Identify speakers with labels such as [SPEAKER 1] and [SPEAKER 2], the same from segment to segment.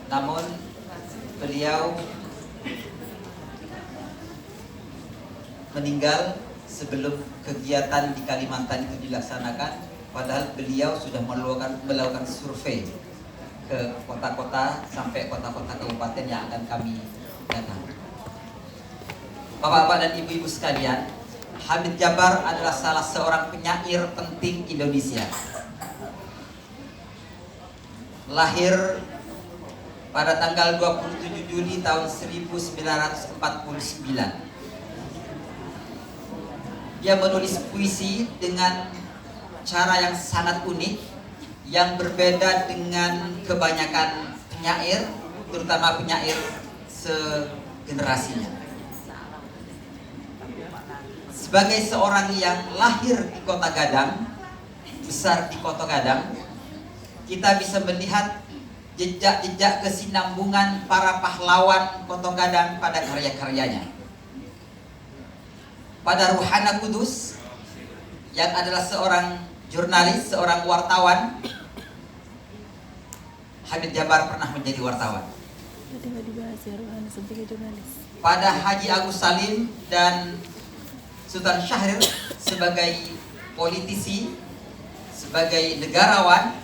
[SPEAKER 1] namun beliau meninggal sebelum kegiatan di Kalimantan itu dilaksanakan, padahal beliau sudah melakukan survei ke kota-kota sampai kota-kota kabupaten yang akan kami datang. Bapak-bapak dan ibu-ibu sekalian, Hamid Jabbar adalah salah seorang penyair penting Indonesia. Lahir pada tanggal 27 Juli tahun 1949. Dia menulis puisi dengan cara yang sangat unik, yang berbeda dengan kebanyakan penyair, terutama penyair segenerasinya. Sebagai seorang yang lahir di Kota Gadang, besar di Kota Gadang, kita bisa melihat jejak-jejak kesinambungan para pahlawan Kota Gadang pada karya-karyanya. Pada Ruhana Kudus, yang adalah seorang jurnalis, seorang wartawan, Hamid Jabbar pernah menjadi wartawan. Pada Haji Agus Salim dan Sultan Syahrir sebagai politisi, sebagai negarawan,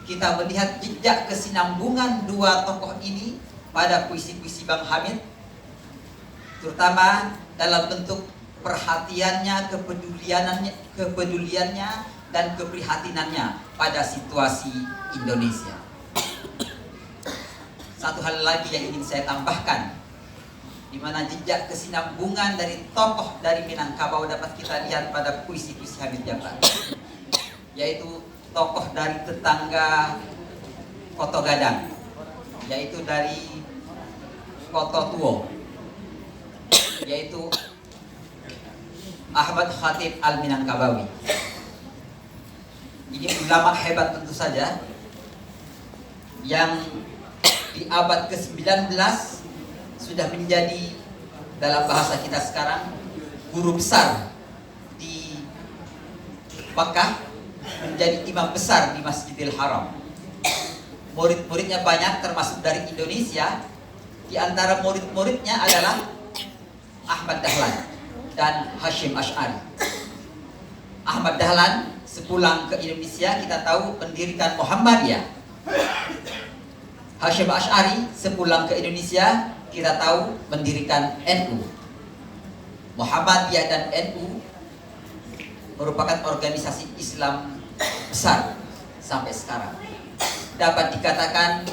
[SPEAKER 1] kita melihat jejak kesinambungan dua tokoh ini pada puisi-puisi Bang Hamid, terutama dalam bentuk perhatiannya, kepeduliannya dan keprihatinannya pada situasi Indonesia. Satu hal lagi yang ingin saya tambahkan, di mana jejak kesinambungan dari tokoh dari Minangkabau dapat kita lihat pada puisi-puisi Hamid Jabbar, yaitu tokoh dari tetangga Koto Gadang, yaitu dari Koto Tuo, yaitu Ahmad Khatib Al-Minangkabawi. Ini ulama hebat tentu saja, yang di abad ke-19 sudah menjadi, dalam bahasa kita sekarang, guru besar di Makkah, menjadi imam besar di Masjidil Haram. Murid-muridnya banyak, termasuk dari Indonesia. Di antara murid-muridnya adalah Ahmad Dahlan dan Hashim Ash'ari. Ahmad Dahlan sepulang ke Indonesia kita tahu mendirikan Muhammadiyah. Hashim Ash'ari sepulang ke Indonesia kita tahu mendirikan NU. Muhammadiyah dan NU merupakan organisasi Islam besar sampai sekarang. Dapat dikatakan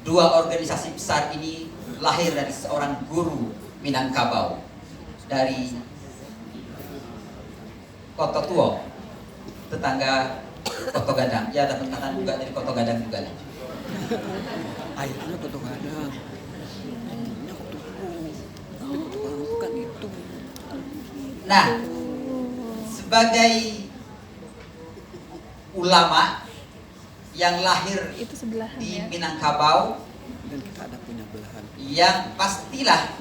[SPEAKER 1] dua organisasi besar ini lahir dari seorang guru Minangkabau, dari Koto Tuo, tetangga Koto Gadang. Ya, ada perkataan juga dari Koto Gadang juga.
[SPEAKER 2] Ayahnya Koto Gadang, ibunya Koto Tuo, tapi Koto Gadang bukan itu.
[SPEAKER 1] Nah, sebagai ulama yang lahir di Minangkabau,
[SPEAKER 2] dan kita ada punya belahan,
[SPEAKER 1] yang pastilah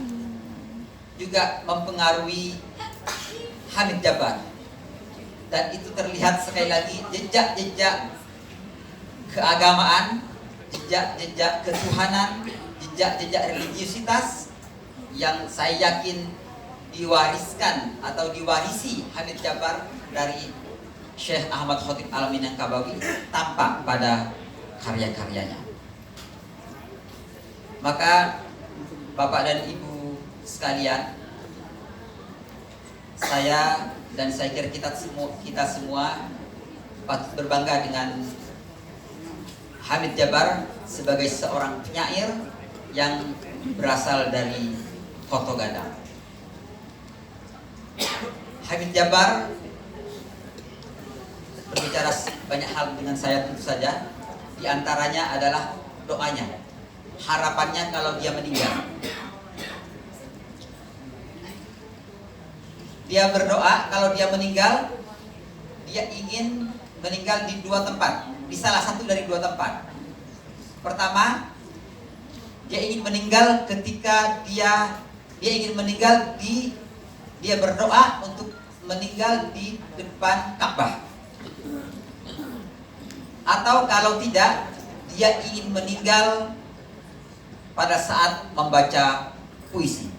[SPEAKER 1] juga mempengaruhi Hamid Jabbar, dan itu terlihat sekali lagi jejak-jejak keagamaan, jejak-jejak ketuhanan, jejak-jejak religiusitas yang saya yakin diwariskan atau diwarisi Hamid Jabbar dari Syekh Ahmad Khatib Al-Minangkabawi tampak pada karya-karyanya. Maka Bapak dan Ibu sekalian, saya kira kita semua patut berbangga dengan Hamid Jabbar sebagai seorang penyair yang berasal dari Koto Gadang. Hamid Jabbar berbicara banyak hal dengan saya tentu saja. Di antaranya adalah doanya, harapannya kalau dia meninggal. Dia berdoa kalau dia meninggal, dia ingin meninggal di dua tempat, di salah satu dari dua tempat. Pertama, dia ingin meninggal ketika dia berdoa untuk meninggal di depan Ka'bah. Atau kalau tidak, dia ingin meninggal pada saat membaca puisi.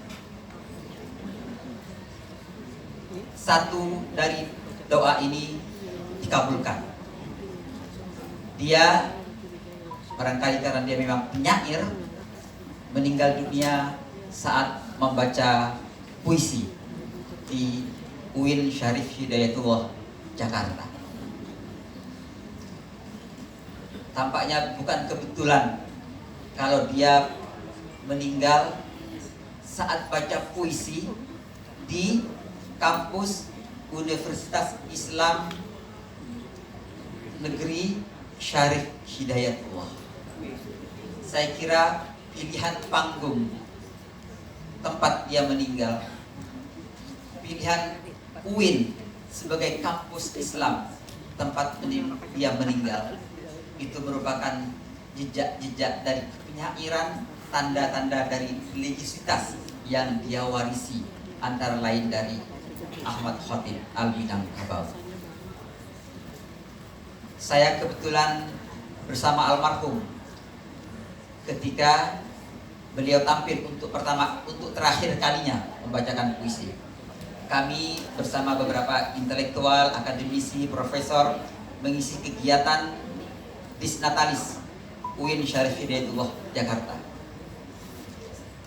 [SPEAKER 1] Satu dari doa ini dikabulkan. Dia barangkali karena dia memang penyair, meninggal dunia saat membaca puisi di UIN Syarif Hidayatullah Jakarta. Tampaknya bukan kebetulan kalau dia meninggal saat baca puisi di kampus Universitas Islam Negeri Syarif Hidayatullah. Saya kira pilihan panggung tempat dia meninggal, pilihan UIN sebagai kampus Islam tempat dia meninggal, itu merupakan jejak-jejak dari penyairan, tanda-tanda dari religiusitas yang dia warisi, antara lain dari Ahmad Khatib Al-Minangkabau. Saya kebetulan bersama almarhum ketika beliau tampil untuk terakhir kalinya membacakan puisi. Kami bersama beberapa intelektual, akademisi, profesor mengisi kegiatan Disnatalis UIN Syarif Hidayatullah Jakarta.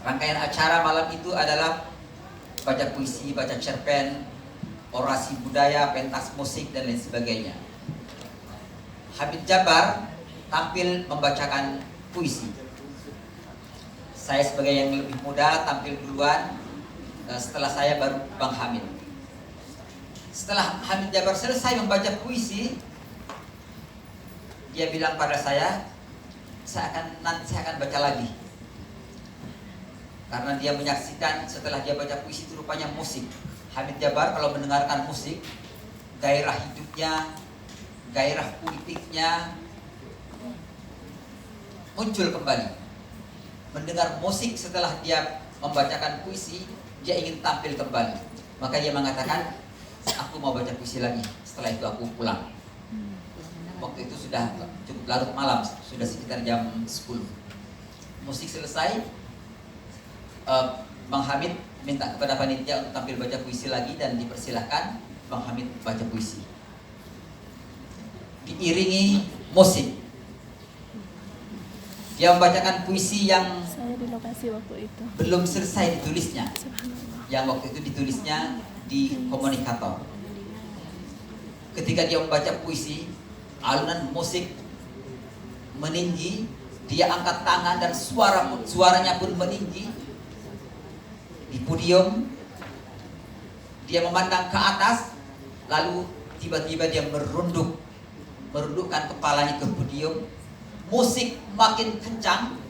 [SPEAKER 1] Rangkaian acara malam itu adalah baca puisi, baca cerpen, orasi budaya, pentas musik, dan lain sebagainya. Habib Jabbar tampil membacakan puisi. Saya sebagai yang lebih muda tampil duluan, setelah saya baru Bang Hamid. Setelah Habib Jabbar selesai membaca puisi, dia bilang pada saya akan baca lagi. Karena dia menyaksikan setelah dia baca puisi itu rupanya musik. Habib Jabbar kalau mendengarkan musik, gairah hidupnya, gairah politiknya muncul kembali. Mendengar musik setelah dia membacakan puisi, dia ingin tampil kembali. Maka dia mengatakan, aku mau baca puisi lagi, setelah itu aku pulang. Waktu itu sudah cukup larut malam, sudah sekitar jam 10. Musik selesai, Bang Hamid minta kepada panitia untuk tampil baca puisi lagi, dan dipersilahkan Bang Hamid baca puisi diiringi musik. Dia membacakan puisi yang
[SPEAKER 2] saya di lokasi waktu itu
[SPEAKER 1] belum selesai ditulisnya, yang waktu itu ditulisnya di komunikator. Ketika dia membaca puisi, alunan musik meninggi, dia angkat tangan dan suaranya pun meninggi. Di podium dia memandang ke atas, lalu tiba-tiba dia merundukkan kepalanya ke podium. Musik makin kencang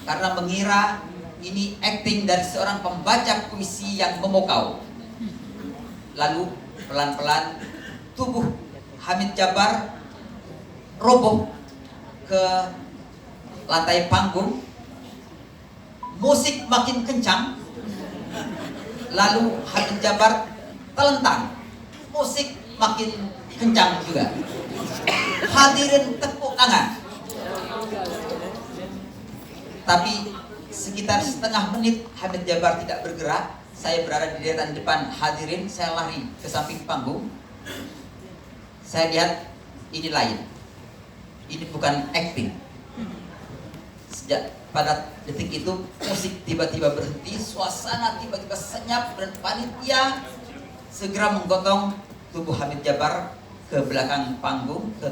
[SPEAKER 1] karena mengira ini acting dari seorang pembaca puisi yang memukau. Lalu pelan-pelan tubuh Hamid Jabbar roboh ke lantai panggung. Musik makin kencang, lalu Hamid Jabbar telentang. Musik makin kencang juga. Hadirin tepuk tangan. Tapi sekitar setengah menit Hamid Jabbar tidak bergerak. Saya berada di deretan depan hadirin. Saya lari ke samping panggung. Saya lihat ini lain. Ini bukan acting. Sejak pada detik itu musik tiba-tiba berhenti, suasana tiba-tiba senyap, dan panitia segera menggotong tubuh Hamid Jabbar ke belakang panggung, ke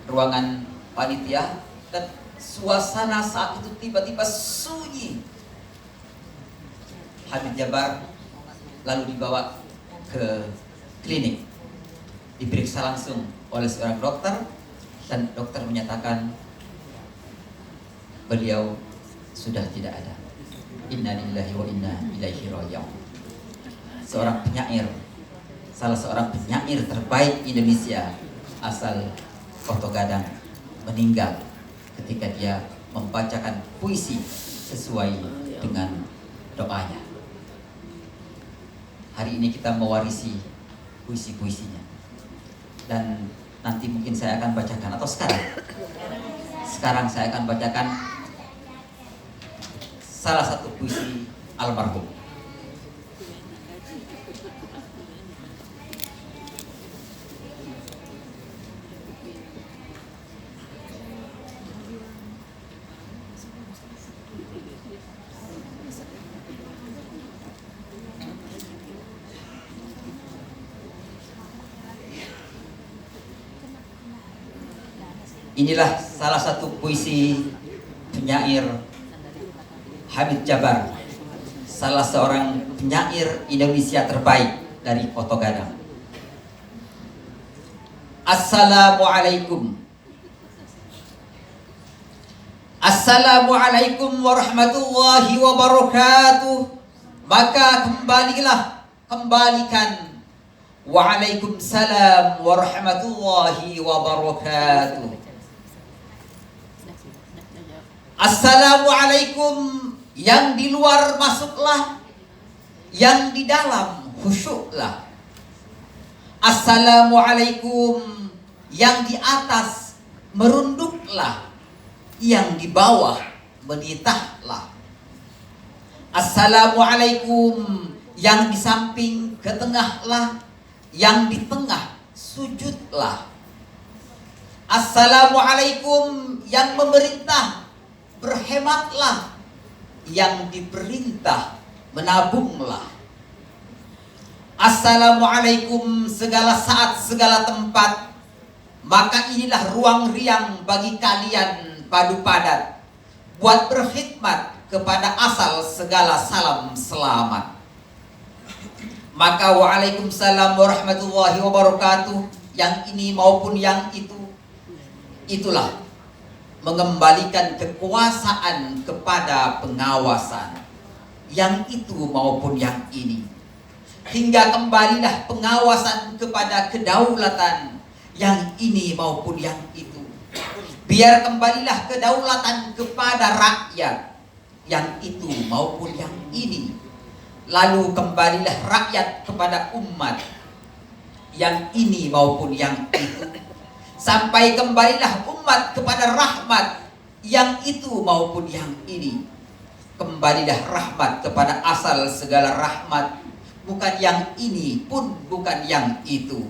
[SPEAKER 1] ruangan panitia, dan suasana saat itu tiba-tiba sunyi. Hamid Jabbar lalu dibawa ke klinik, diperiksa langsung oleh seorang dokter, dan dokter menyatakan beliau sudah tidak ada. Inna lillahi wa inna ilaihi raji'un. Seorang penyair, salah seorang penyair terbaik Indonesia asal Kota Gadang, meninggal ketika dia membacakan puisi sesuai dengan doanya. Hari ini kita mewarisi puisi-puisinya, dan nanti mungkin saya akan bacakan, atau sekarang Sekarang saya akan bacakan salah satu puisi almarhum. Inilah salah satu puisi penyair Hamid Jabar, salah seorang penyair Indonesia terbaik dari Kota Gadang. Assalamualaikum. Assalamualaikum warahmatullahi wabarakatuh. Maka kembalikan. Waalaikumsalam warahmatullahi wabarakatuh. Assalamualaikum, yang di luar masuklah, yang di dalam khusyuklah. Assalamualaikum, yang di atas merunduklah, yang di bawah menitahlah. Assalamualaikum, yang di samping ke tengahlah, yang di tengah sujudlah. Assalamualaikum, yang memerintah berhematlah, yang diperintah menabunglah. Assalamualaikum, segala saat, segala tempat, maka inilah ruang riang bagi kalian padu padat, buat berkhidmat kepada asal segala salam selamat. Maka waalaikumsalam warahmatullahi wabarakatuh, yang ini maupun yang itu, itulah mengembalikan kekuasaan kepada pengawasan, yang itu maupun yang ini, hingga kembalilah pengawasan kepada kedaulatan, yang ini maupun yang itu. Biar kembalilah kedaulatan kepada rakyat, yang itu maupun yang ini. Lalu kembalilah rakyat kepada umat, yang ini maupun yang itu. Sampai kembalilah umat kepada rahmat, yang itu maupun yang ini. Kembalilah rahmat kepada asal segala rahmat, bukan yang ini pun bukan yang itu,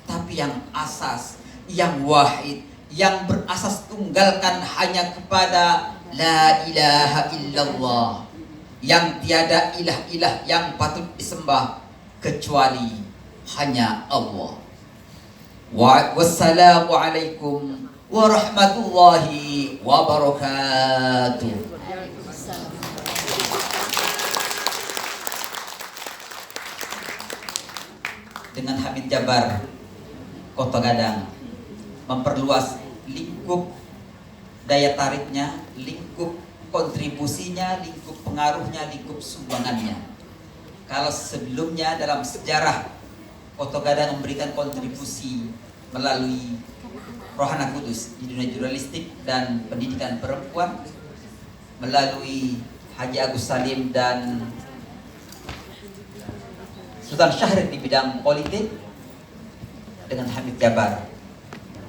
[SPEAKER 1] tapi yang asas, yang wahid, yang berasas tunggalkan hanya kepada la ilaha illallah, yang tiada ilah-ilah yang patut disembah kecuali hanya Allah. Wassalamualaikum warahmatullahi wabarakatuh. Dengan Hamid Jabar, Kota Gadang memperluas lingkup daya tariknya, lingkup kontribusinya, lingkup pengaruhnya, lingkup sumbangannya. Kalau sebelumnya dalam sejarah Kota Gadang memberikan kontribusi melalui Rohana Kudus di dunia jurnalistik dan pendidikan perempuan, melalui Haji Agus Salim dan Sultan Syahrir di bidang politik. Dengan Hamid Jabar,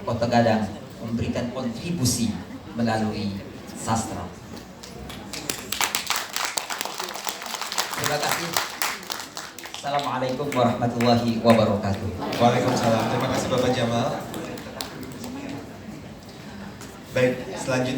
[SPEAKER 1] Kota Gadang memberikan kontribusi melalui sastra. Terima kasih. Assalamualaikum warahmatullahi wabarakatuh.
[SPEAKER 3] Waalaikumsalam. Terima kasih Bapak Jamal. Baik, selanjutnya